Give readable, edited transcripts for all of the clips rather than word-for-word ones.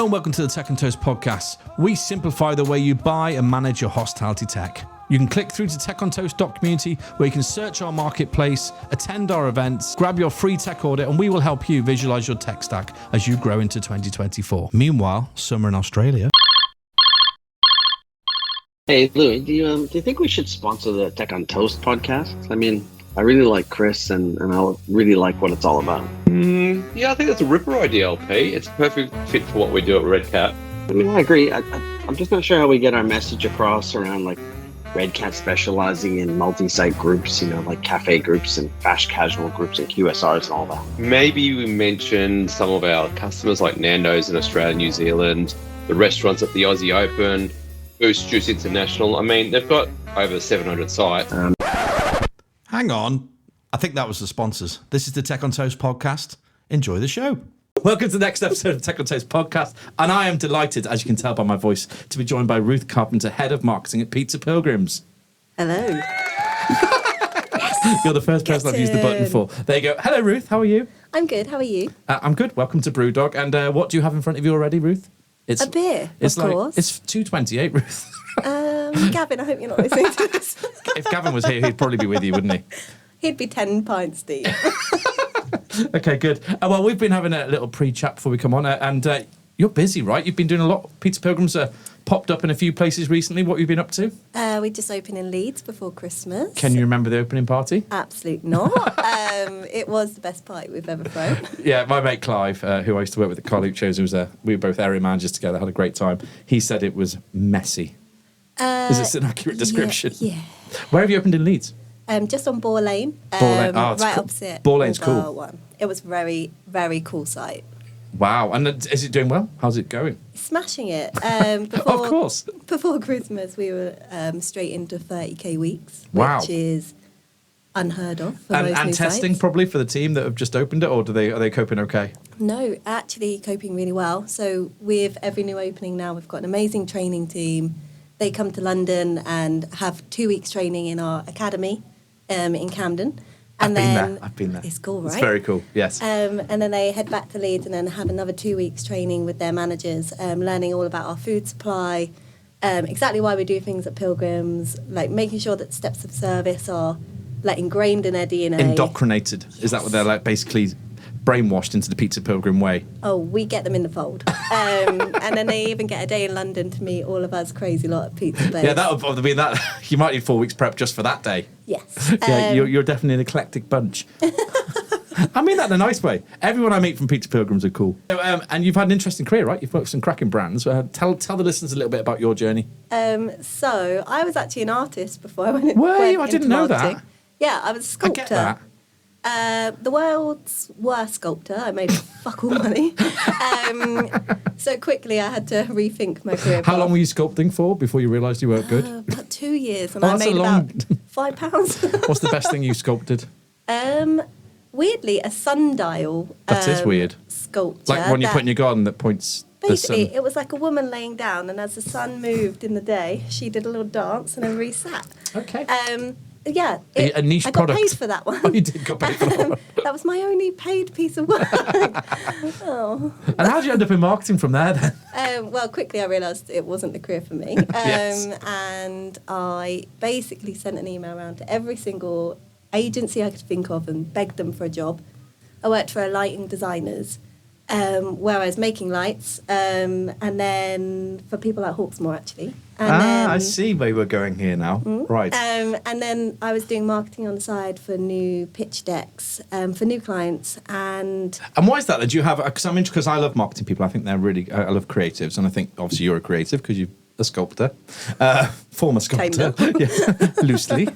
Hello and welcome to the Tech and Toast podcast. We simplify the way you buy and manage your hospitality tech. You can click through to techontoast.community where you can search our marketplace, attend our events, grab your free tech audit, and we will help you visualize your tech stack as you grow into 2024. Meanwhile, summer in Australia. Hey, Lou, do you think we should sponsor the Tech on Toast podcast? I mean, I really like Chris and I really like what it's all about. Yeah, I think that's a ripper idea, LP. It's a perfect fit for what we do at Red Cat. I mean, I agree. I'm just not sure how we get our message across around like Red Cat specializing in multi-site groups, like cafe groups and fast casual groups and QSRs and all that. Maybe we mention some of our customers like Nando's in Australia, New Zealand, the restaurants at the Aussie Open, Boost Juice International. I mean, they've got over 700 sites. Hang on. I think that was the sponsors. This is the Tech on Toast podcast. Enjoy the show. Welcome to the next episode of Tech on Toast podcast. And I am delighted, as you can tell by my voice, to be joined by Ruth Carpenter, Head of Marketing at Pizza Pilgrims. Hello. You're the first person I've used the button for. There you go. Hello, Ruth. How are you? I'm good. How are you? I'm good. Welcome to Brewdog. And what do you have in front of you already, Ruth? A beer, of course. It's 2:28, Ruth. Gavin, I hope you're not listening to this. If Gavin was here, he'd probably be with you, wouldn't he? He'd be 10 pints deep. Okay, good. Well, we've been having a little pre-chat before we come on, and you're busy, right? You've been doing a lot. Pizza Pilgrims popped up in a few places recently. What have you been up to? We just opened in Leeds before Christmas. Can you remember the opening party? Absolutely not. It was the best party we've ever thrown. Yeah, my mate Clive, who I used to work with at Carluke Shows, we were both area managers together, had a great time. He said it was messy. Is this an accurate description? Yeah. Where have you opened in Leeds? Just on Boar Lane. Boar Lane. Oh, it's right cool. opposite. Boar Lane's cool. One. It was very, very cool site. Wow. And is it doing well? How's it going? Smashing it. Of course. Before Christmas, we were straight into 30k weeks, Wow. which is unheard of for most And new testing sites. probably for the team that have just opened it, or are they coping okay? No, actually coping really well. So with every new opening now, we've got an amazing training team. They come to London and have 2 weeks training in our academy in Camden. And I've been there. It's cool, right? It's very cool, yes. And then they head back to Leeds and then have another 2 weeks training with their managers, learning all about our food supply, exactly why we do things at Pilgrims, like making sure that steps of service are like ingrained in their DNA. Indoctrinated. Is that what they're like, basically brainwashed into the Pizza Pilgrim way? Oh, we get them in the fold. And then they even get a day in London to meet all of us crazy lot at Pizza Place. Yeah, that would probably be that. You might need 4 weeks prep just for that day. Yes. Yeah, you're definitely an eclectic bunch. I mean that in a nice way. Everyone I meet from Pizza Pilgrims are cool. And you've had an interesting career, right? You've worked for some cracking brands. Tell the listeners a little bit about your journey. So I was actually an artist before I went into Were you? I into didn't know marketing. that. Yeah, I was a sculptor. I get that. The world's worst sculptor. I made fuck all money. So quickly I had to rethink my career. How long were you sculpting for before you realised you weren't good? About 2 years, and Oh, I that's a made long- about £5. What's the best thing you sculpted? Weirdly, a sundial. That is weird. Sculpture. Like one you that- put in your garden that points the Basically, sun. it was like a woman laying down, and as the sun moved in the day, she did a little dance and then resat. Okay. Yeah, A niche I got product. paid for that one. Oh, you did got paid for that one. That was my only paid piece of work. Oh. And how did you end up in marketing from there then? Well, quickly I realised it wasn't the career for me. Yes. And I basically sent an email around to every single agency I could think of and begged them for a job. I worked for a lighting designers where I was making lights, and then for people like Hawksmoor actually. And then, I see where we're going here now. Right. and then I was doing marketing on the side for new pitch decks for new clients. And why is that? Do you have? Because I love marketing people. I think they're really. I love creatives, and I think obviously you're a creative because you're a sculptor, former sculptor, yeah, loosely.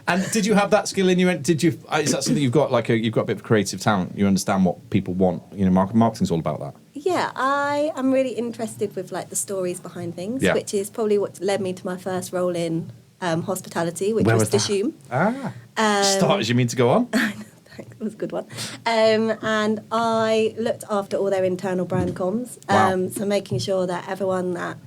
And did you have that skill in you? Did you? Is that something you've got? You've got a bit of creative talent. You understand what people want. Marketing's all about that. yeah, I am really interested with like the stories behind things, Yeah. which is probably what led me to my first role in hospitality, which Where was was that? Dishoom. Starters, you mean to go on? It was a good one. And I looked after all their internal brand comms. Wow. So making sure that everyone that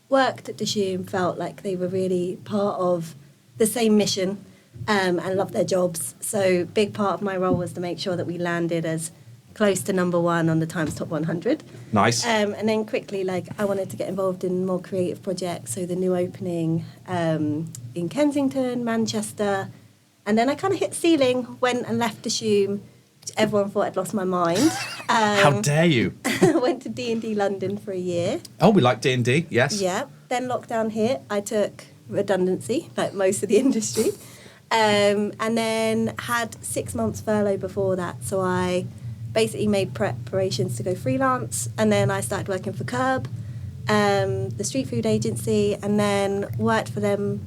worked at Dishoom felt like they were really part of the same mission and loved their jobs. So big part of my role was to make sure that we landed as close to number 1 on the Times Top 100. Nice. And then quickly, like, I wanted to get involved in more creative projects. So the new opening in Kensington, Manchester. And then I kind of hit ceiling, went and left Assume, which everyone thought I'd lost my mind. How dare you? Went to D&D London for a year. Oh, we like D&D, yes. Yeah. Then lockdown hit. I took redundancy, like most of the industry. And then had 6 months furlough before that. So I basically made preparations to go freelance. And then I started working for Curb, the street food agency, and then worked for them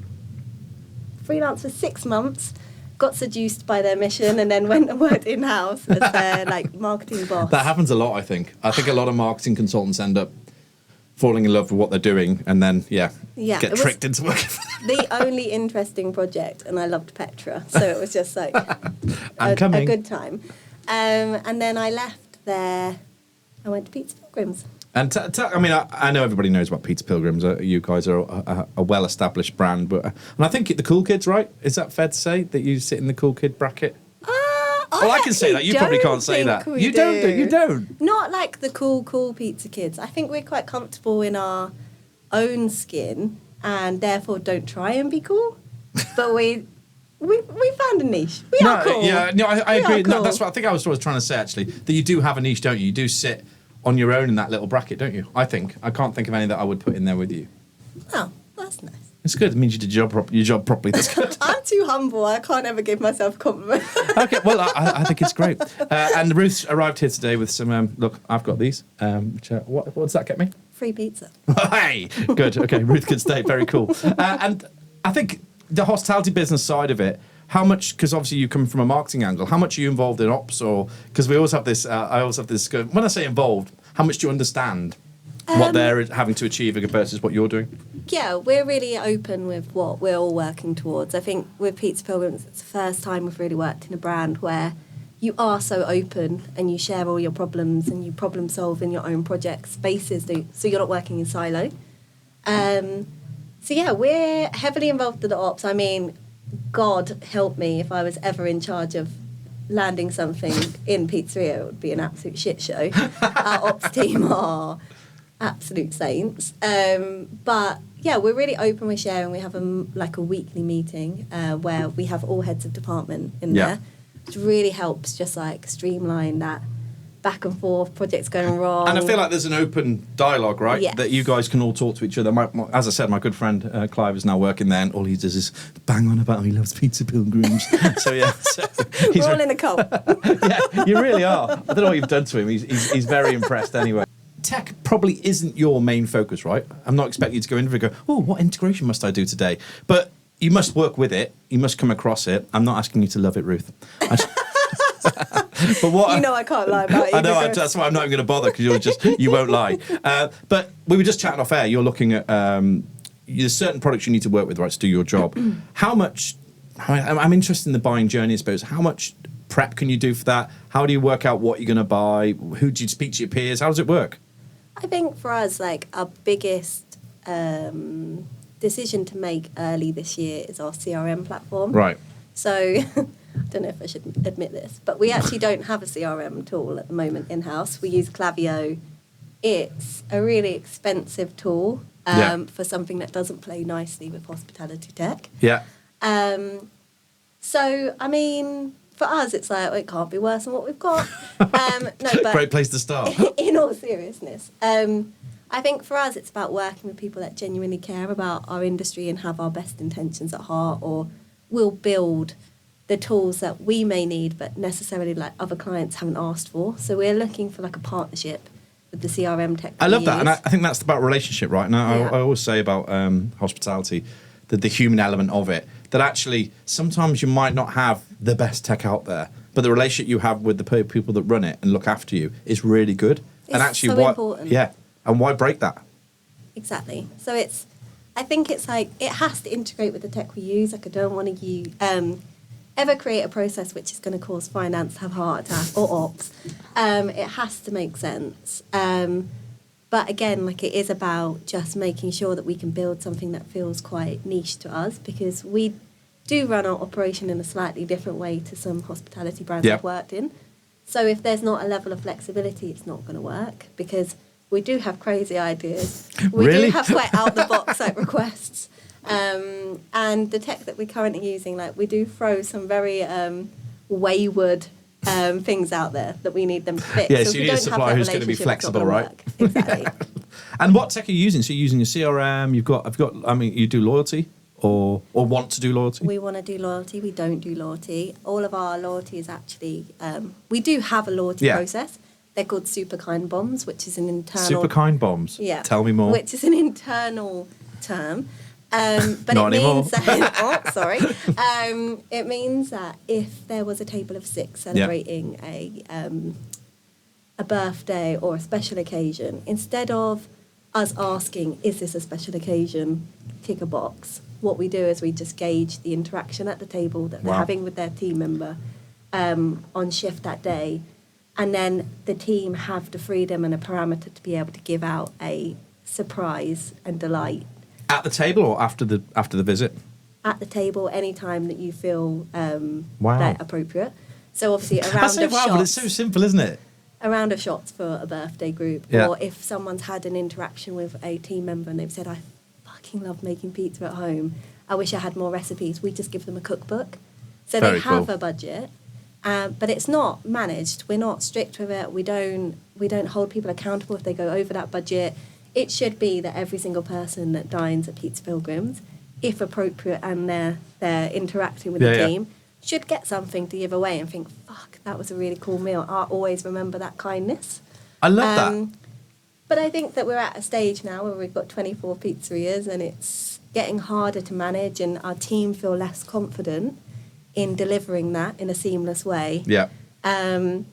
freelance for 6 months. Got seduced by their mission and then went and worked in-house as their like marketing boss. That happens a lot, I think. I think a lot of marketing consultants end up falling in love with what they're doing and then, get tricked into working for them. The only interesting project, and I loved Petra, so it was just like a good time. And then I left there. I went to Pizza Pilgrims. And I know everybody knows about Pizza Pilgrims. You guys are a well-established brand, but and I think the cool kids, right? Is that fair to say that you sit in the cool kid bracket? Well, I can say that. You probably can't say that. You don't. You don't. Not like the cool pizza kids. I think we're quite comfortable in our own skin, and therefore don't try and be cool. But we found a niche. We are cool. Yeah, no, I agree. Cool. No, that's what I think I was trying to say. Actually, that you do have a niche, don't you? You do sit on your own in that little bracket, don't you? I can't think of any that I would put in there with you. Oh, that's nice. It's good. It means you did your job properly. That's good. I'm too humble. I can't ever give myself compliments. Okay, well, I think it's great. And Ruth arrived here today with some, look, I've got these. What does that get me? Free pizza. Hey, good. Okay, Ruth can stay. Very cool. And I think the hospitality business side of it, how much, because obviously you come from a marketing angle, how much are you involved in ops? Or, because we always have this, I always have this, when I say involved, how much do you understand what they're having to achieve versus what you're doing? Yeah, we're really open with what we're all working towards. I think with Pizza Pilgrims, it's the first time we've really worked in a brand where you are so open and you share all your problems and you problem solve in your own project spaces, so you're not working in silo. So yeah, we're heavily involved in the ops. I mean, God help me if I was ever in charge of landing something in pizzeria, it would be an absolute shit show. Our ops team are absolute saints. But yeah, we're really open with sharing. We have a weekly meeting where we have all heads of department in there, which really helps just like streamline that back and forth, projects going wrong. And I feel like there's an open dialogue, right? Yes. That you guys can all talk to each other. As I said, my good friend Clive is now working there, and all he does is bang on about how he loves Pizza Pilgrims. We're all in a cult. Yeah, you really are. I don't know what you've done to him. He's very impressed anyway. Tech probably isn't your main focus, right? I'm not expecting you to go in and go, oh, what integration must I do today? But you must work with it. You must come across it. I'm not asking you to love it, Ruth. But what I can't lie about you. I know, that's why I'm not even going to bother, because you won't lie. But we were just chatting off air. You're looking at there's certain products you need to work with, right, to do your job. How much? I'm interested in the buying journey, I suppose. How much prep can you do for that? How do you work out what you're going to buy? Who do you speak to your peers? How does it work? I think for us, like, our biggest decision to make early this year is our CRM platform. Right. So I don't know if I should admit this, but we actually don't have a CRM tool at the moment in-house. We use Klaviyo. It's a really expensive tool for something that doesn't play nicely with hospitality tech. Yeah. So, I mean, for us, it's like, it can't be worse than what we've got. But Great place to start. In all seriousness, I think for us, it's about working with people that genuinely care about our industry and have our best intentions at heart, or will build the tools that we may need, but necessarily like other clients haven't asked for. So we're looking for like a partnership with the CRM tech. I love that, and I think that's about relationship, right? And I always say about hospitality, that the human element of it, that actually sometimes you might not have the best tech out there, but the relationship you have with the people that run it and look after you is really good. It's so important. Yeah, and why break that? Exactly. So I think it's like, it has to integrate with the tech we use. Like, I don't want to ever create a process which is going to cause finance to have a heart attack or ops. It has to make sense. But again, like, it is about just making sure that we can build something that feels quite niche to us, because we do run our operation in a slightly different way to some hospitality brands I've worked in. So if there's not a level of flexibility, it's not going to work, because we do have crazy ideas. We Really? do have quite out-the-box like requests. And the tech that we're currently using, like, we do throw some very wayward things out there that we need them to fix. Yeah, so so if you we need a don't have supplier that who's going to be relationship, it's not flexible, gonna right? work. Exactly. And what tech are you using? So you're using a CRM. You've got. I mean, you do loyalty, or want to do loyalty. We want to do loyalty. We don't do loyalty. All of our loyalty is actually. We do have a loyalty process. They're called super kind bombs, which is an internal. Super kind bombs. Yeah. Tell me more. Which is an internal term. But Not it anymore. means that, oh, sorry. It means that if there was a table of 6 celebrating a birthday or a special occasion, instead of us asking, is this a special occasion, tick a box, what we do is we just gauge the interaction at the table that they're having with their team member on shift that day. And then the team have the freedom and a parameter to be able to give out a surprise and delight. At the table or after the visit? At the table, anytime that you feel Wow. that appropriate. So obviously a I round say of wow, shots. but it's so simple, isn't it? A round of shots for a birthday group, Yeah. or if someone's had an interaction with a team member and they've said, I fucking love making pizza at home, I wish I had more recipes, we just give them a cookbook. So Very they have cool. a budget, but it's not managed. We're not strict with it. We don't hold people accountable if they go over that budget. It should be that every single person that dines at Pizza Pilgrims, if appropriate and they're interacting with the team, should get something to give away and think, fuck, that was a really cool meal. I'll always remember that kindness. I love that. But I think that we're at a stage now where we've got 24 pizzerias and it's getting harder to manage, and our team feel less confident in delivering that in a seamless way. Yeah. And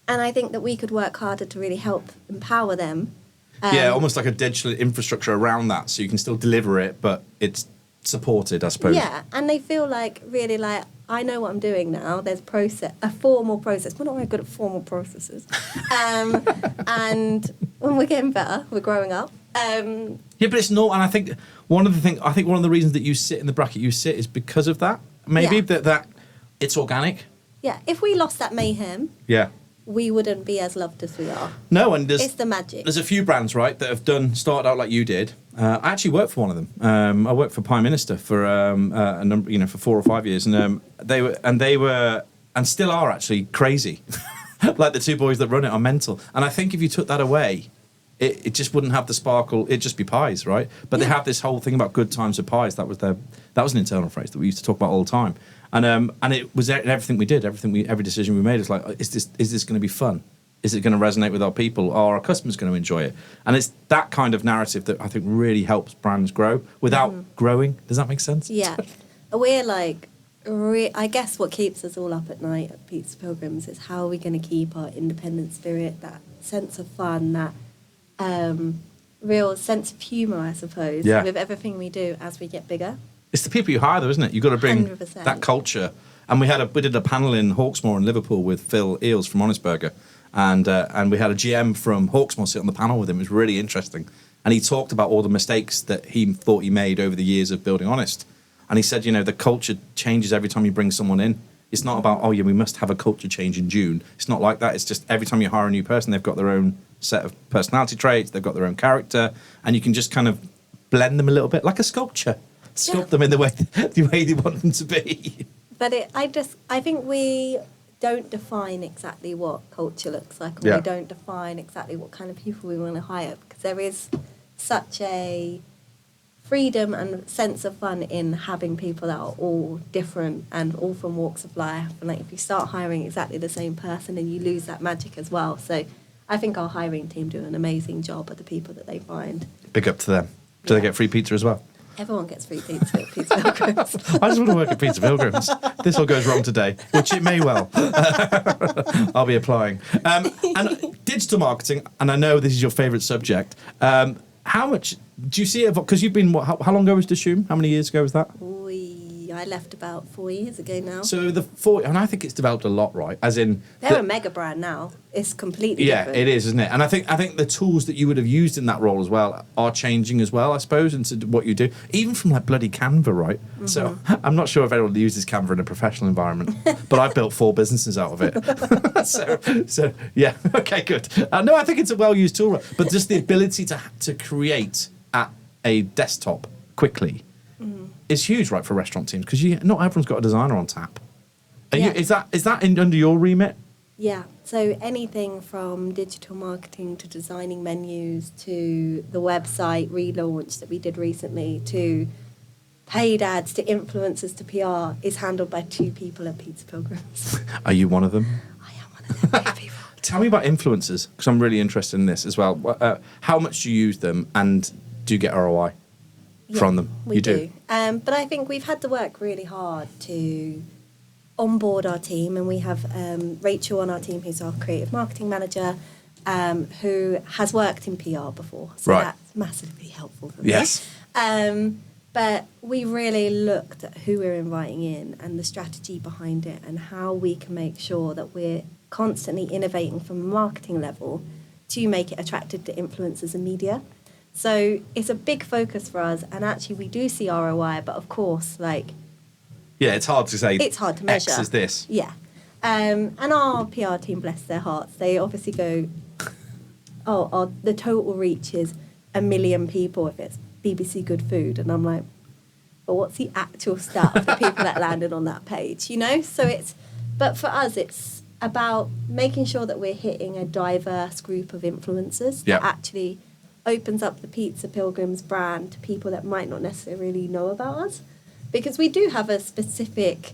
I think that we could work harder to really help empower them. Almost like a digital infrastructure around that, so you can still deliver it, but it's supported, I suppose. Yeah, and they feel like, really like, I know what I'm doing now. There's a formal process. We're not very good at formal processes. And when we're getting better, we're growing up. Yeah, but it's not, and I think one of the reasons that you sit in the bracket you sit is because of that. Maybe that it's organic. Yeah, if we lost that mayhem, Yeah. we wouldn't be as loved as we are. No, and It's the magic. There's a few brands, right, that have started out like you did. I actually worked for one of them. I worked for Prime Minister for a number, for 4 or 5 years, and they were and still are actually crazy. Like the two boys that run it are mental. And I think if you took that away, it just wouldn't have the sparkle. It'd just be pies, right? But they have this whole thing about good times with pies. That was an internal phrase that we used to talk about all the time. And it was everything we did, every decision we made is like, is this going to be fun? Is it going to resonate with our people? Are our customers going to enjoy it? And it's that kind of narrative that I think really helps brands grow without growing. Does that make sense? Yeah. We're like, I guess what keeps us all up at night at Pizza Pilgrims is how are we going to keep our independent spirit, that sense of fun, that real sense of humour, I suppose, with everything we do as we get bigger. It's the people you hire, though, isn't it? You've got to bring 100%. that culture. And we did a panel in Hawksmoor in Liverpool with Phil Eales from Honest Burger, and we had a GM from Hawksmoor sit on the panel with him. It was really interesting, and he talked about all the mistakes that he thought he made over the years of building Honest. And he said, the culture changes every time you bring someone in. It's not about, we must have a culture change in June. It's not like that. It's just every time you hire a new person, they've got their own set of personality traits, they've got their own character, and you can just kind of blend them a little bit like a sculpture. Sculpt them in the way they want them to be. But I think we don't define exactly what culture looks like, or we don't define exactly what kind of people we want to hire, because there is such a freedom and sense of fun in having people that are all different and all from walks of life. And like, if you start hiring exactly the same person, then you lose that magic as well. So I think our hiring team do an amazing job of the people that they find. Big up to them. Do they get free pizza as well? Everyone gets free pizza at Pizza Pilgrims. I just want to work at Pizza Pilgrims. This all goes wrong today, which it may well. I'll be applying. And digital marketing, and I know this is your favourite subject. How much do you see it? Because you've been, how long ago was Dishoom? How many years ago was that? I I left about 4 years ago now. So and I think it's developed a lot, right? As in, they're a mega brand now. It's completely different. Yeah, it is, isn't it? And I think the tools that you would have used in that role as well are changing as well, I suppose, into what you do. Even from like bloody Canva, right? Mm-hmm. So I'm not sure if anyone uses Canva in a professional environment, but I've built 4 businesses out of it. so yeah, okay, good. No, I think it's a well-used tool, right? But just the ability to create at a desktop quickly is huge, right, for restaurant teams, because not everyone's got a designer on tap. Is that under your remit? Yeah, so anything from digital marketing to designing menus to the website relaunch that we did recently to paid ads to influencers to PR is handled by 2 people at Pizza Pilgrims. Are you one of them? I am one of them 2 people. Tell me about influencers, because I'm really interested in this as well. How much do you use them, and do you get ROI from them? We do. But I think we've had to work really hard to onboard our team, and we have Rachel on our team, who's our creative marketing manager, who has worked in PR before, so that's massively helpful for me. Yes. But we really looked at who we're inviting in and the strategy behind it and how we can make sure that we're constantly innovating from a marketing level to make it attractive to influencers and media. So it's a big focus for us, and actually we do see ROI, but of course, yeah, it's hard to say. It's hard to measure. X is this. Yeah. And our PR team, bless their hearts, they obviously go, the total reach is 1 million people if it's BBC Good Food. And I'm like, but what's the actual stat of the people that landed on that page, So but for us, it's about making sure that we're hitting a diverse group of influencers that actually opens up the Pizza Pilgrims brand to people that might not necessarily know about us. Because we do have a specific,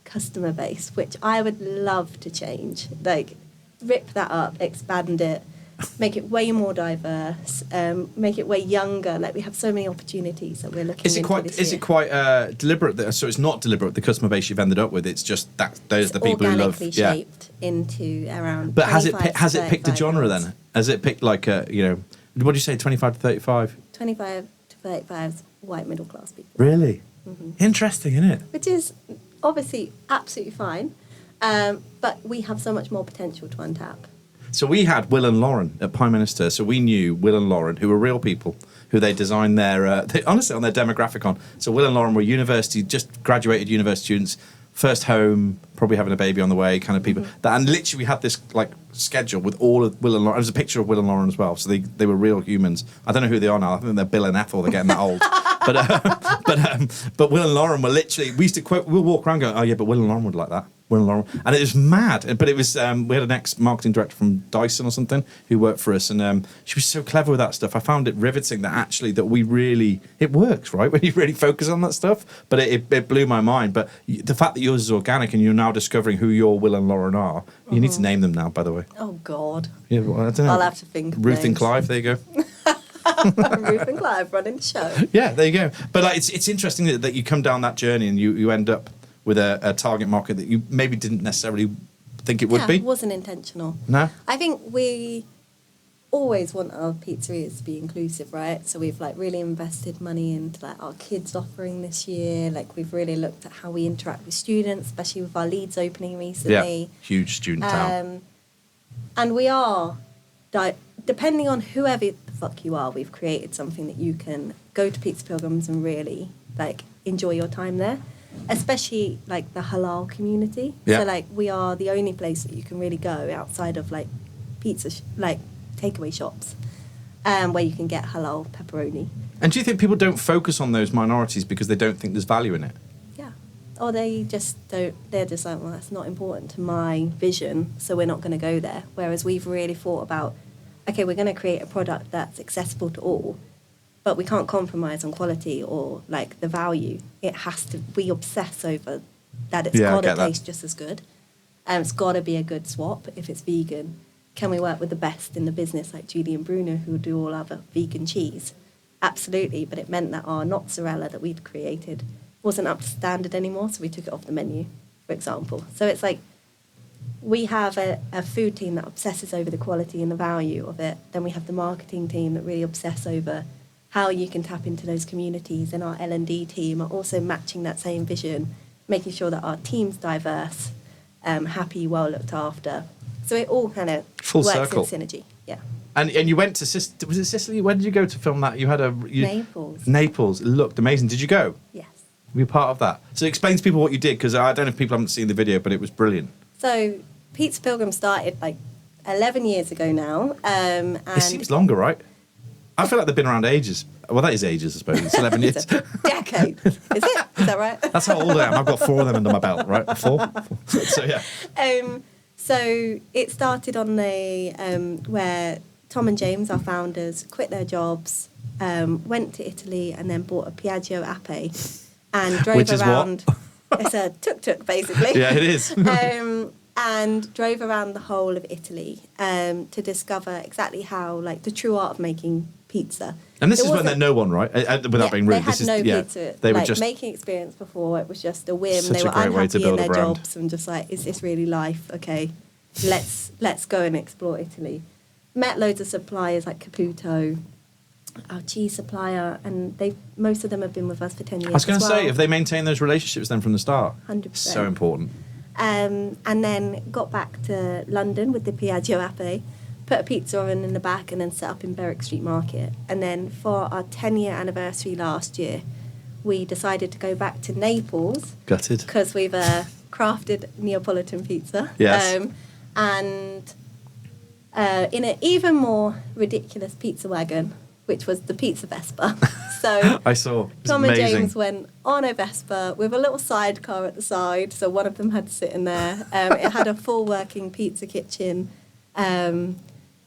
customer base, which I would love to change. Rip that up, expand it, make it way more diverse, make it way younger. We have so many opportunities that we're looking into this year. Is it quite deliberate? So it's not deliberate, the customer base you've ended up with. It's just that those are the people who love. Organically shaped into around. But has it picked a genre then? Has it picked what do you say, 25 to 35? 25 to 35's white middle class people. Really? Mm-hmm. Interesting, isn't it? Which is obviously absolutely fine, but we have so much more potential to untap. So we had Will and Lauren at Prime Minister. So we knew Will and Lauren, who were real people, who they designed honestly on their demographic on. So Will and Lauren were just graduated university students, first home, probably having a baby on the way, kind of people. Mm-hmm. And literally we had this schedule with all of Will and Lauren. There's a picture of Will and Lauren as well. So they were real humans. I don't know who they are now. I think they're Bill and Ethel. They're getting that old. But Will and Lauren were literally, we used to quote, we'll walk around going, oh yeah, but Will and Lauren would like that. Will and Lauren. And it was mad. But it was, we had an ex-marketing director from Dyson or something who worked for us. And she was so clever with that stuff. I found it riveting that we really, it works, right? When you really focus on that stuff. But it blew my mind. But the fact that yours is organic and you're now discovering who your Will and Lauren are, you need to name them now, by the way. Oh, God. Yeah, well, I don't know. I'll have to think of Ruth names. and Clive, there you go. Ruth and Clive running the show. Yeah, there you go. But it's interesting that you come down that journey and you end up with a target market that you maybe didn't necessarily think it would be. It wasn't intentional. No? I think we always want our pizzerias to be inclusive, right? So we've really invested money into our kids offering this year. We've really looked at how we interact with students, especially with our Leeds opening recently. Yeah, huge student town. And we are, depending on whoever the fuck you are, we've created something that you can go to Pizza Pilgrims and really enjoy your time there. Especially the halal community. Yeah. So we are the only place that you can really go outside of pizza takeaway shops, where you can get halal pepperoni. And do you think people don't focus on those minorities because they don't think there's value in it? Yeah. Or they just don't. They're just well, that's not important to my vision, so we're not going to go there. Whereas we've really thought about, okay, we're going to create a product that's accessible to all, but we can't compromise on quality or the value. It has to. We obsess over that. It's got to taste just as good, and it's got to be a good swap. If it's vegan, can we work with the best in the business like Julie and Bruno, who do all other vegan cheese? Absolutely, but it meant that our mozzarella that we'd created wasn't up to standard anymore, so we took it off the menu, for example. So it's we have a food team that obsesses over the quality and the value of it. Then we have the marketing team that really obsess over how you can tap into those communities, and our L&D team are also matching that same vision, making sure that our team's diverse, happy, well looked after. So it all kind of Full works circle. in synergy. Yeah. And you went to was it Sicily? Where did you go to film that? You had Naples. Naples. It looked amazing. Did you go? Yes. Were you part of that? So explain to people what you did, because I don't know if people haven't seen the video, but it was brilliant. So Pizza Pilgrims started like 11 years ago now. And It seems longer, right? I feel like they've been around ages. Well, that is ages, I suppose. It's 11 years. It's a decade. Is it? Is that right? That's how old I am. I've got 4 of them under my belt, right? 4. So, yeah. So it started on the where Tom and James, our founders, quit their jobs, went to Italy, and then bought a Piaggio Ape and drove Which is around. what? It's a tuk-tuk, basically. Yeah, it is. And drove around the whole of Italy to discover exactly how, like, the true art of making pizza. And this It is when wasn't- they're no one, right? Without being rude. They had this is, no yeah, pizza they were like, just making experience before. It was just a whim. Such They a were great way to unhappy in build a their brand. jobs and just like, is this really life? Okay, let's go and explore Italy. Met loads of suppliers like Caputo, our cheese supplier, and most of them have been with us for 10 years. I was going to as well. say, have they maintained those relationships then from the start? 100%. So important. And then got back to London with the Piaggio Ape, put a pizza oven in the back, and then set up in Berwick Street Market. And then for our 10-year anniversary last year, we decided to go back to Naples Gutted. because we've crafted Neapolitan pizza. Yes. And in an even more ridiculous pizza wagon, which was the Pizza Vespa. So I saw. It was Tom and amazing. James went on a Vespa with a little sidecar at the side, so one of them had to sit in there. It had a full working pizza kitchen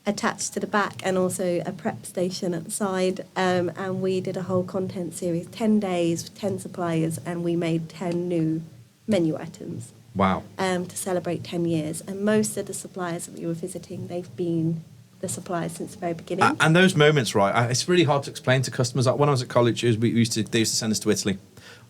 attached to the back, and also a prep station at the side. And we did a whole content series, 10 days, 10 suppliers, and we made 10 new menu items Wow. to celebrate 10 years. And most of the suppliers that we were visiting, they've been the suppliers since the very beginning. And those moments, right? It's really hard to explain to customers. Like when I was at college, they used to send us to Italy.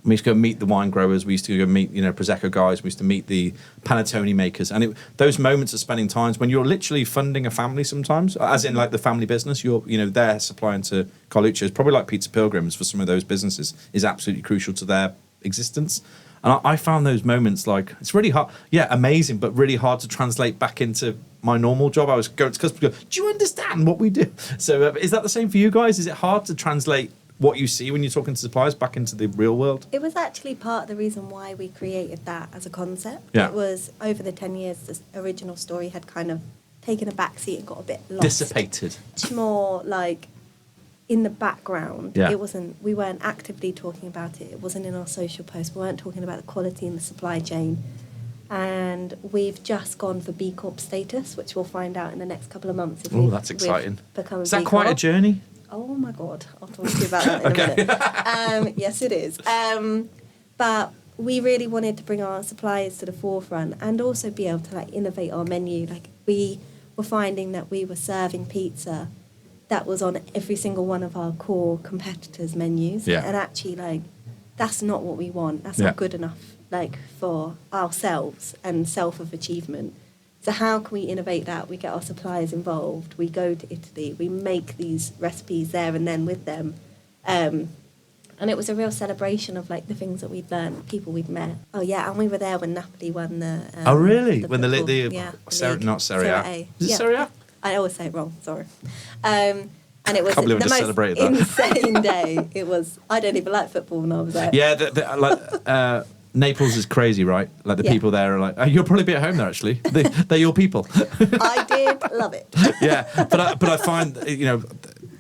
We used to go meet the wine growers. We used to go meet, Prosecco guys. We used to meet the panettone makers. And those moments of spending times when you're literally funding a family sometimes, as in like the family business, they're supplying to Colucci's, probably like Pizza Pilgrims for some of those businesses, is absolutely crucial to their existence. And I found those moments like, it's really hard. Yeah, amazing, but really hard to translate back into my normal job. I was going to customers, do you understand what we do? So is that the same for you guys? Is it hard to translate what you see when you're talking to suppliers back into the real world? It was actually part of the reason why we created that as a concept. Yeah. It was over the 10 years, the original story had kind of taken a backseat and got a bit lost. Dissipated. It's more like in the background. Yeah. We weren't actively talking about it. It wasn't in our social posts. We weren't talking about the quality in the supply chain. And we've just gone for B Corp status, which we'll find out in the next couple of months. Oh, that's exciting. Become a Is that B quite a Corp. journey? Oh my God, I'll talk to you about that in a minute. Yes, it is. But we really wanted to bring our suppliers to the forefront and also be able to innovate our menu. We were finding that we were serving pizza that was on every single one of our core competitors' menus. Yeah. And actually, that's not what we want. That's Yeah. not good enough, for ourselves and self-achievement. So how can we innovate that? We get our suppliers involved. We go to Italy. We make these recipes there and then with them. And it was a real celebration of the things that we'd learned, people we'd met. Oh yeah, and we were there when Napoli won the. Oh really? the When the football- league. Not Serie A. A. Is it Yeah. Serie A? I always say it wrong. Sorry. And it was Can't believe I the just most celebrated that. insane day. It was. I don't even like football when I was there. Yeah, Naples is crazy, right? Like the Yeah. people there are like, you'll probably be at home there actually. They're your people. I did love it. Yeah, but I find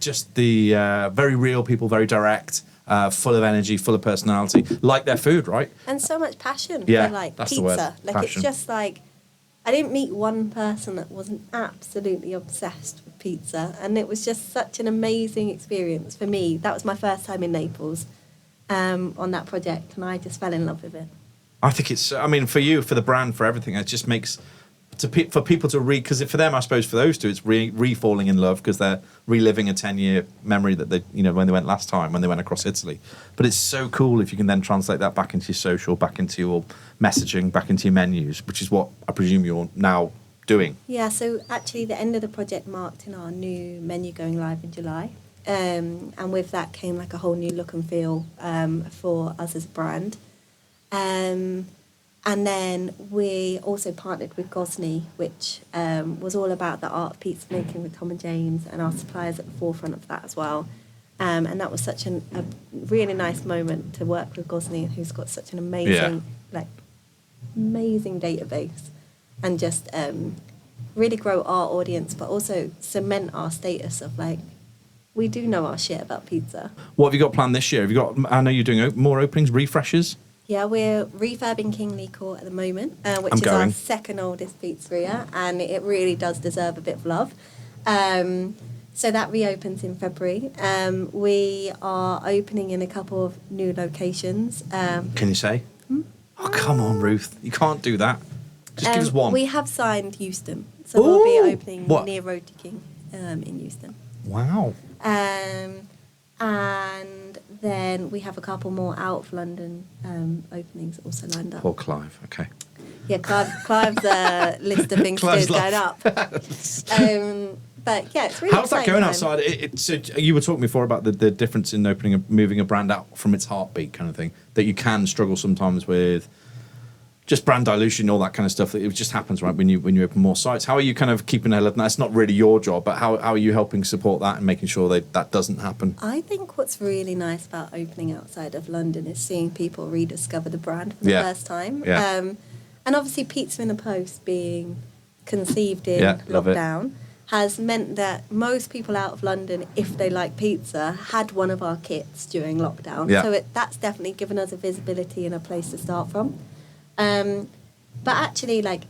just the very real people, very direct, full of energy, full of personality, like their food, right? And so much passion Yeah, for that's the pizza. word, It's passion. just I didn't meet one person that wasn't absolutely obsessed with pizza, and it was just such an amazing experience for me. That was my first time in Naples on that project, and I just fell in love with it. I think it's. I mean, for you, for the brand, for everything, it just makes for people to read, because for them, I suppose for those two, it's re-falling in love because they're reliving a 10-year memory that they, when they went last time, when they went across Italy. But it's so cool if you can then translate that back into your social, back into your messaging, back into your menus, which is what I presume you're now doing. Yeah, so actually the end of the project marked in our new menu going live in July. And with that came like a whole new look and feel for us as a brand. And then we also partnered with Gosney, which was all about the art of pizza making with Tom and James, and our suppliers at the forefront of that as well. And that was such a really nice moment to work with Gosney, who's got such an amazing, amazing database, and just really grow our audience, but also cement our status of like, we do know our shit about pizza. What have you got planned this year? Have you got? I know you're doing more openings, refreshes. Yeah, we're refurbing Kingly Court at the moment, which is our second oldest pizzeria, and it really does deserve a bit of love. So that reopens in February. We are opening in a couple of new locations. Can you say? Oh, come on, Ruth. You can't do that. Just give us one. We have signed Euston, so we'll be opening near Road to King in Euston. Wow. And then we have a couple more out of London openings also lined up. Poor Clive, okay. Yeah, Clive's list of things to do is going up. But yeah, it's really How's that going outside? So you were talking before about the difference in moving a brand out from its heartbeat kind of thing, that you can struggle sometimes with just brand dilution, all that kind of stuff. That it just happens, right, when you open more sites. How are you kind of keeping ahead of that? It's not really your job, but how are you helping support that and making sure that doesn't happen? I think what's really nice about opening outside of London is seeing people rediscover the brand for the first time. Yeah. And obviously Pizza in the Post being conceived in lockdown has meant that most people out of London, if they like pizza, had one of our kits during lockdown. Yeah. So that's definitely given us a visibility and a place to start from. But actually, like,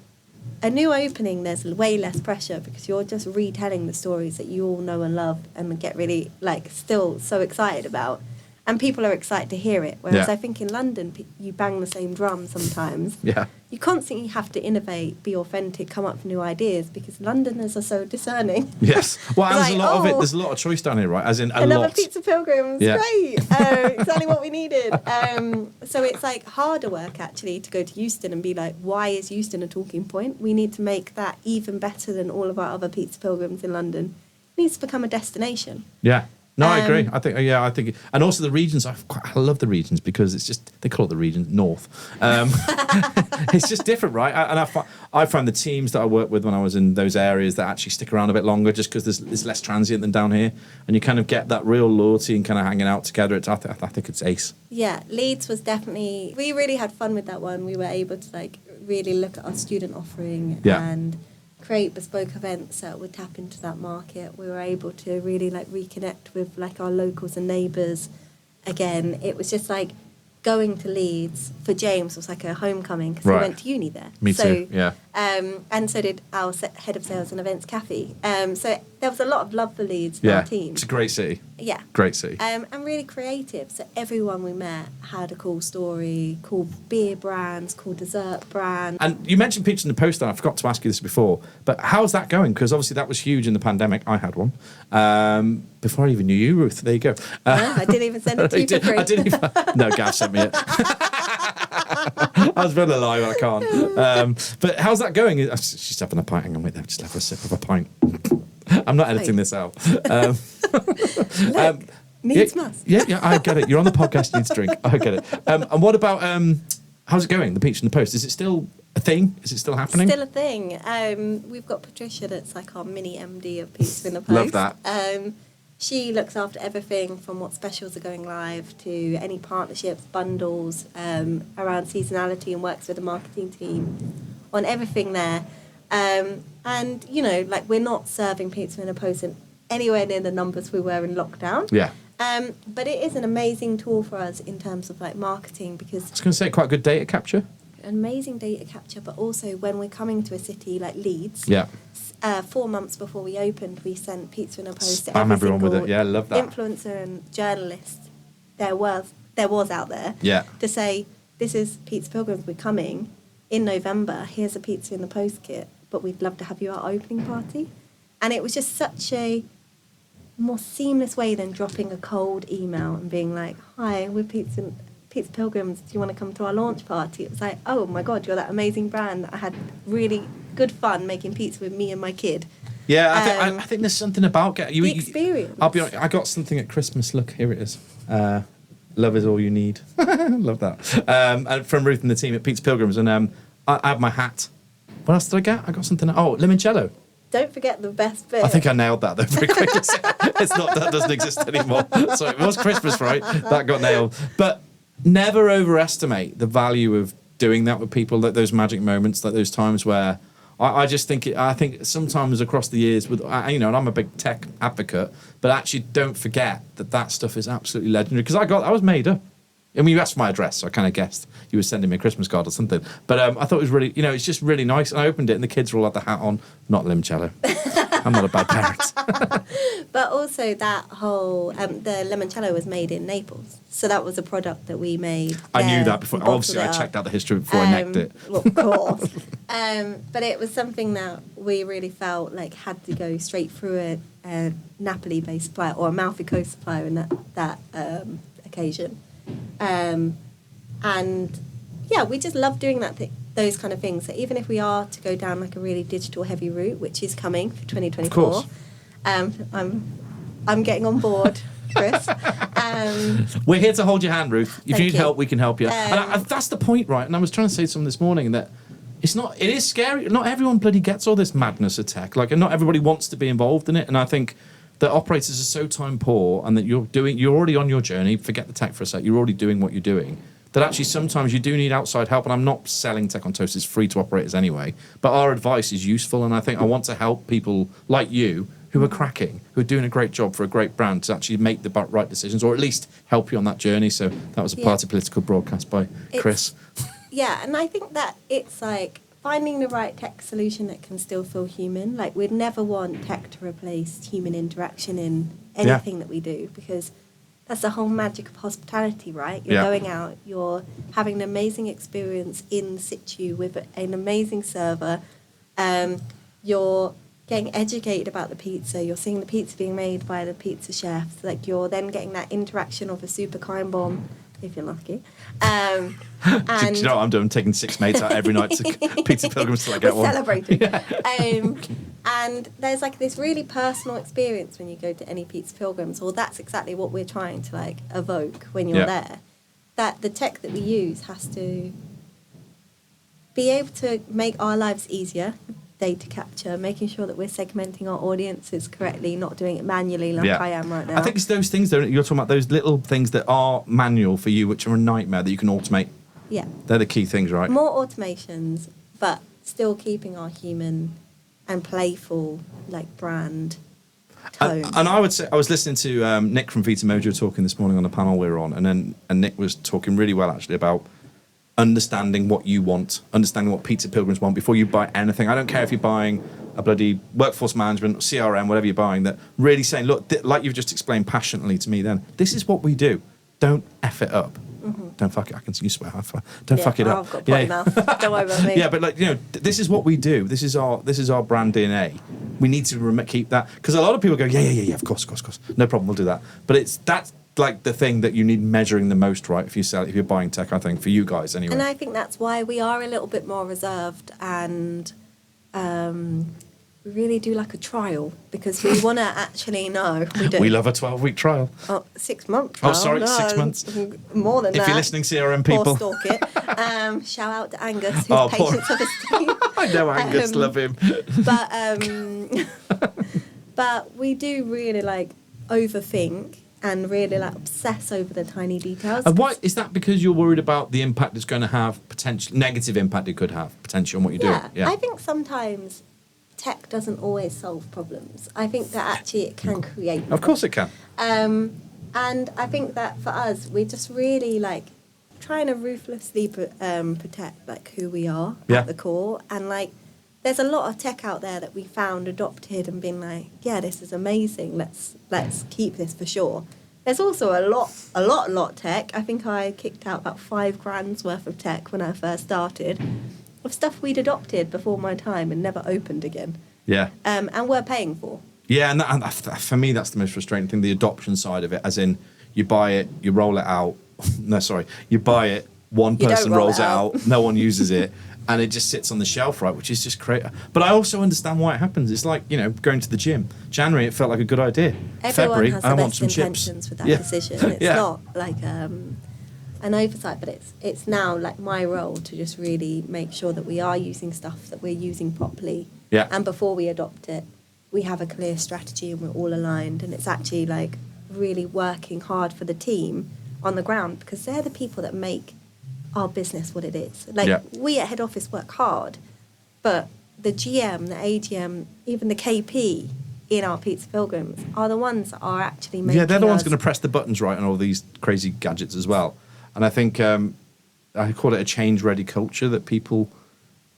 a new opening, there's way less pressure because you're just retelling the stories that you all know and love and get really, like, still so excited about. And people are excited to hear it. Whereas I think in London, you bang the same drum sometimes. Yeah. You constantly have to innovate, be authentic, come up with new ideas because Londoners are so discerning. Yes. Well, and Like, there's a lot of it. There's a lot of choice down here, right? As in Another Pizza Pilgrims. Yeah. Great. Exactly what we needed. So it's like harder work actually to go to Euston and be like, why is Euston a talking point? We need to make that even better than all of our other Pizza Pilgrims in London. It needs to become a destination. Yeah. No, I agree. I think, and also the regions. I love the regions because it's just they call it the region north. It's just different, right? And I find the teams that I worked with when I was in those areas that actually stick around a bit longer, just because there's less transient than down here, and you kind of get that real loyalty and kind of hanging out together. I think it's ace. Yeah, Leeds was definitely. We really had fun with that one. We were able to like really look at our student offering and create bespoke events that would tap into that market. We were able to really like reconnect with like our locals and neighbours. Again, it was just like going to Leeds for James was like a homecoming because he went to uni there. Me too, yeah. And so did our head of sales and events, Kathy. So there was a lot of love for Leeds in our team. It's a great city. Yeah. Great city. And really creative. So everyone we met had a cool story, cool beer brands, cool dessert brands. And you mentioned Pizza in the Post, and I forgot to ask you this before, but how's that going? Because obviously that was huge in the pandemic. I had one. Before I even knew you, Ruth. There you go. I didn't even send it to you for free. I didn't even. No, Gav sent me it. I was going to lie, but I can't. But how's that going? She's having a pint. Hang on, wait there. Just have a sip of a pint. I'm not editing this out. Needs must. Yeah, I get it. You're on the podcast, you need to drink. I get it. And what about, how's it going, the Pizza in the Post? Is it still a thing? Is it still happening? Still a thing. We've got Patricia that's like our mini MD of Pizza in the Post. Love that. She looks after everything from what specials are going live to any partnerships, bundles, around seasonality, and works with the marketing team on everything there. And, you know, like we're not serving Pizza in a Post in anywhere near the numbers we were in lockdown. Yeah. But it is an amazing tool for us in terms of like marketing because... I was going to say quite good data capture. Amazing data capture, but also when we're coming to a city like Leeds... Yeah. 4 months before we opened, we sent Pizza in a Post to Spam every everyone single with it. Yeah, I love that. influencer and journalist there was out there to say, this is Pizza Pilgrims, we're coming in November, here's a Pizza in the Post kit, but we'd love to have you at our opening party. And it was just such a more seamless way than dropping a cold email and being like, hi, we're Pizza Pilgrims, do you want to come to our launch party? It was like, oh my God, you're that amazing brand that I had really good fun making pizza with me and my kid. Yeah, I think there's something about the experience. I'll be honest, I got something at Christmas. Look, here it is. Love is all you need. Love that. And from Ruth and the team at Pizza Pilgrims. And I have my hat. What else did I get? I got something. Oh, limoncello. Don't forget the best bit. I think I nailed that though very quickly. That doesn't exist anymore. So it was Christmas, right? That got nailed. But never overestimate the value of doing that with people. Like those magic moments, like those times where I just think I think sometimes across the years with and I'm a big tech advocate, but actually don't forget that stuff is absolutely legendary because I was made up. I mean, you asked for my address, so I kind of guessed you were sending me a Christmas card or something. But I thought it was really, it's just really nice. And I opened it, and the kids were all had the hat on. Not limoncello. I'm not a bad parent. But also that whole, the limoncello was made in Naples. So that was a product that we made. I knew that before. Obviously, I checked out the history before I necked it. Well, of course. But it was something that we really felt like had to go straight through a Napoli-based supplier or a Amalfi Coast supplier in that occasion. And yeah, we just love doing those kind of things. So even if we are to go down like a really digital heavy route, which is coming for 2024, I'm getting on board, Chris. We're here to hold your hand, Ruth. If you need help, we can help you. And that's the point, right? And I was trying to say something this morning that it is scary. Not everyone bloody gets all this madness of tech. Like, and not everybody wants to be involved in it. And I think that operators are so time poor, and that you're already on your journey. Forget the tech for a sec. You're already doing what you're doing. That actually sometimes you do need outside help. And I'm not selling tech on toast. It's free to operators anyway. But our advice is useful, and I think I want to help people like you who are cracking, who are doing a great job for a great brand to actually make the right decisions, or at least help you on that journey. So that was a party political broadcast by Chris. Yeah, and I think that it's like finding the right tech solution that can still feel human. Like, we'd never want tech to replace human interaction in anything that we do, because that's the whole magic of hospitality, right? You're going out, you're having an amazing experience in situ with an amazing server. You're getting educated about the pizza. You're seeing the pizza being made by the pizza chefs. Like, you're then getting that interaction of a super kind bomb, if you're lucky. And do you know what I'm doing? I'm taking 6 mates out every night to Pizza Pilgrims till I get one. Celebrating. And there's like this really personal experience when you go to any Pizza Pilgrims, or that's exactly what we're trying to like evoke when you're there. That the tech that we use has to be able to make our lives easier, data capture, making sure that we're segmenting our audiences correctly, not doing it manually like I am right now. I think it's those things, though, you're talking about those little things that are manual for you, which are a nightmare, that you can automate. Yeah. They're the key things, right? More automations, but still keeping our human and playful, like, brand tone. And I would say, I was listening to Nick from Vita Mojo talking this morning on the panel we were on, and Nick was talking really well, actually, about understanding what you want, understanding what Pizza Pilgrims want before you buy anything. I don't care if you're buying a bloody workforce management, CRM, whatever you're buying, that really saying, look, like you've just explained passionately to me then, this is what we do. Don't F it up. Mm-hmm. Don't fuck it. You swear. Don't fuck it up. I've got a potty mouth. Don't worry about me. Yeah, but like, this is what we do. This is our brand DNA. We need to keep that, because a lot of people go, yeah, of course, no problem, we'll do that. But that's like the thing that you need measuring the most, right? If you're buying tech, I think, for you guys anyway. And I think that's why we are a little bit more reserved, and we really do like a trial, because we want to actually know. We do. We love a 12-week trial. 6 month trial. Oh, sorry, no, 6 months. More than that. If you're listening, CRM people. Or stalk it. Shout out to Angus, who's patience of his team. I know Angus, love him. But we do really like overthink and really like obsess over the tiny details. And why is that? Because you're worried about the impact it's going to have, potential negative impact it could have potentially on what you're doing? Yeah, I think sometimes tech doesn't always solve problems. I think that actually it can create problems. Of course it can. And I think that for us, we're just really like trying to ruthlessly protect like who we are at the core. And like, there's a lot of tech out there that we found, adopted, and been like, yeah, this is amazing. Let's keep this for sure. There's also a lot tech. I think I kicked out about $5,000 worth of tech when I first started, of stuff we'd adopted before my time and never opened again. Yeah. And we're paying for. Yeah, and for me, that's the most frustrating thing, the adoption side of it, as in you buy it, you roll it out. No, sorry. You buy it, one person rolls it out, no one uses it, and it just sits on the shelf, right, which is just crazy. But I also understand why it happens. It's like, you know, going to the gym. January, it felt like a good idea. Everyone February, has I the want best some chips. intentions with that decision. It's Yeah. not like an oversight, but it's now like my role to just really make sure that we are using stuff that we're using properly. Yeah. And before we adopt it, we have a clear strategy and we're all aligned. And it's actually like really working hard for the team on the ground, because they're the people that make our business what it is. Like we at head office work hard, but the GM, the AGM, even the KP in our Pizza Pilgrims are the ones that are actually making. Yeah, they're the ones going to press the buttons right on all these crazy gadgets as well. And I think I call it a change-ready culture, that people,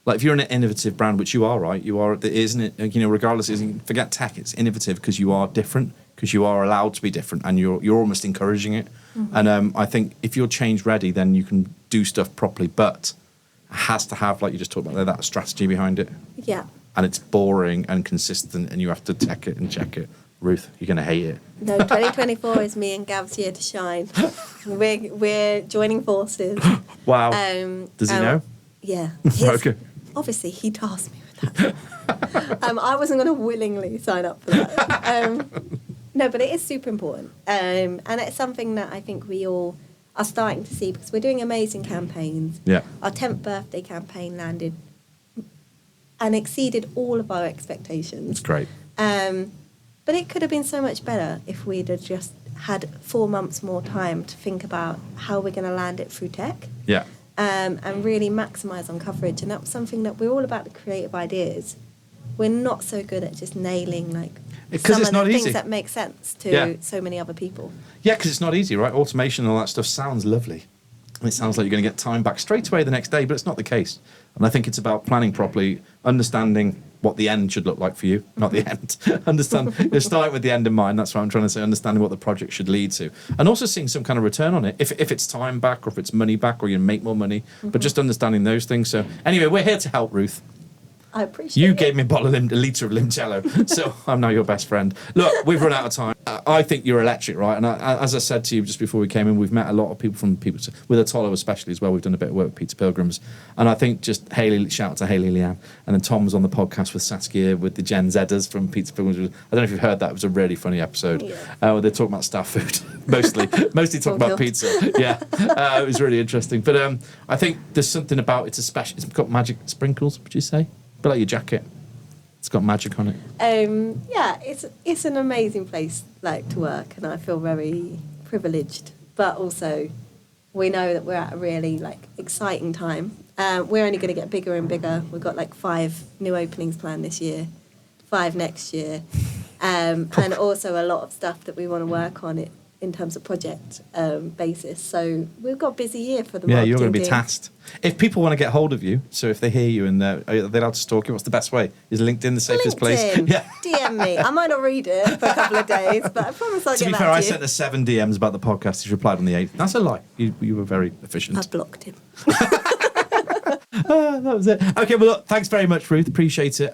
like if you're an innovative brand, which you are, right? You are, isn't it? You know, regardless, forget tech, it's innovative because you are different, because you are allowed to be different, and you're almost encouraging it. Mm-hmm. And I think if you're change-ready, then you can do stuff properly, but it has to have, like you just talked about there, that strategy behind it. Yeah. And it's boring and consistent, and you have to tech it and check it. Ruth, you're going to hate it. No, 2024 is me and Gav's year to shine. We're joining forces. Wow. Does he know? Yeah. Okay. Obviously, he tasked me with that. I wasn't going to willingly sign up for that. No, but it is super important. And it's something that I think we all are starting to see, because we're doing amazing campaigns. Yeah. Our 10th birthday campaign landed and exceeded all of our expectations. It's great. But it could have been so much better if we'd have just had 4 months more time to think about how we're going to land it through tech. Yeah. And really maximise on coverage. And that was something that we're all about, the creative ideas. We're not so good at just nailing some of the things that make sense to so many other people. Yeah, because it's not easy, right? Automation and all that stuff sounds lovely. And it sounds like you're going to get time back straight away the next day, but it's not the case. And I think it's about planning properly, understanding what the end should look like for you, not the end. You're starting with the end in mind. That's what I'm trying to say. Understanding what the project should lead to, and also seeing some kind of return on it. If it's time back, or if it's money back, or you make more money, but just understanding those things. So anyway, we're here to help, Ruth. I appreciate it. You gave me a litre of limoncello, so I'm now your best friend. Look, we've run out of time. I think you're electric, right? And as I said to you just before we came in, we've met a lot of people with Atolo especially as well. We've done a bit of work with Pizza Pilgrims. And I think just shout out to Hayley Leanne. And then Tom was on the podcast with Saskia, with the Gen Zers from Pizza Pilgrims. I don't know if you've heard that. It was a really funny episode. Yeah. Where they're talking about staff food, mostly talking about pizza. Yeah, it was really interesting. But I think there's something about it's got magic sprinkles, would you say? A bit like your jacket. It's got magic on it. Yeah, it's an amazing place to work, and I feel very privileged. But also, we know that we're at a really exciting time. We're only going to get bigger and bigger. We've got 5 new openings planned this year, 5 next year, and also a lot of stuff that we want to work on it in terms of project basis. So we've got a busy year for the marketing. Yeah, you're going to be team. tasked. If people want to get hold of you, so if they hear you and are they allowed to stalk you, what's the best way? Is LinkedIn the safest place? Yeah. DM me. I might not read it for a couple of days, but I promise I'll get back to you. To be fair, I sent her 7 DMs about the podcast. He's replied on the 8th. That's a lie. You were very efficient. I blocked him. That was it. Okay, well, look, thanks very much, Ruth. Appreciate it.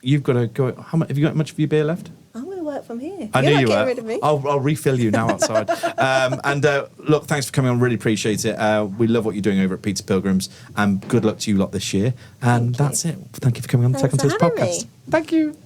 You've got to go. Have you got much of your beer left? I'm going to work from here. I knew you were. Rid of me. I'll refill you now outside. Look, thanks for coming on. Really appreciate it. We love what you're doing over at Pizza Pilgrims, and good luck to you lot this year. And that's it. Thank you for coming on the Tech on Toast podcast. Me. Thank you.